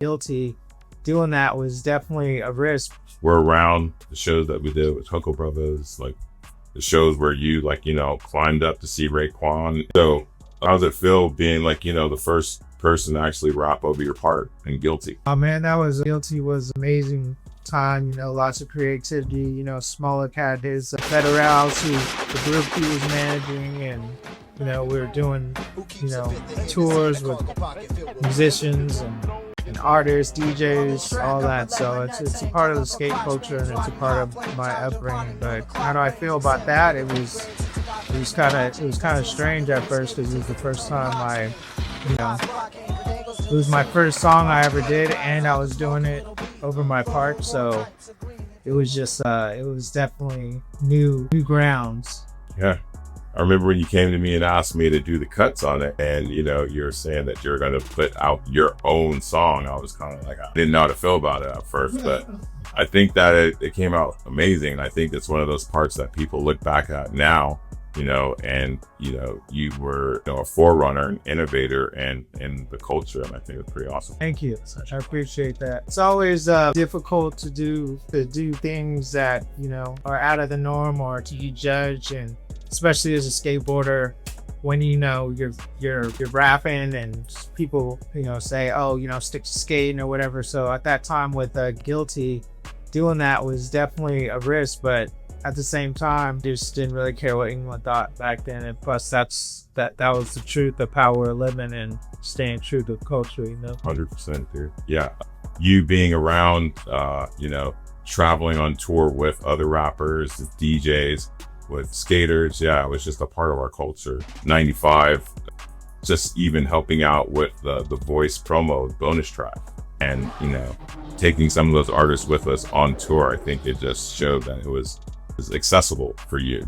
Guilty. Doing that was definitely a risk. We're around the shows that we did with Coco Brothers, like the shows where you climbed up to see Raekwon. So how does it feel being the first person to actually rap over your part in Guilty? Oh man, Guilty was amazing time, lots of creativity, Smaller had his Peril, who the group he was managing, and we were doing tours with musicians and artists, DJs, all that. So it's a part of the skate culture, and it's a part of my upbringing. But how do I feel about that? It was kind of strange at first, because it was the first time it was my first song I ever did, and I was doing it over my park. So it was just it was definitely new grounds. Yeah. I remember when you came to me and asked me to do the cuts on it, and you were saying that you're going to put out your own song. I was kind of like, I didn't know how to feel about it at first, but I think that it came out amazing. I think it's one of those parts that people look back at now, and you were a forerunner, an innovator, and in the culture, and I think it's pretty awesome. Thank you. I appreciate that. It's always difficult to do things that are out of the norm or to be judged, and especially as a skateboarder, when you're rapping and people say, oh, stick to skating or whatever. So at that time with Guilty, doing that was definitely a risk, but at the same time, just didn't really care what anyone thought back then. And plus, that was the truth, the power of living and staying true to culture. 100%, dude. Yeah, you being around, traveling on tour with other rappers, DJs, with skaters. Yeah, it was just a part of our culture. 95, just even helping out with the voice promo bonus track, and taking some of those artists with us on tour. I think it just showed that it was accessible for you.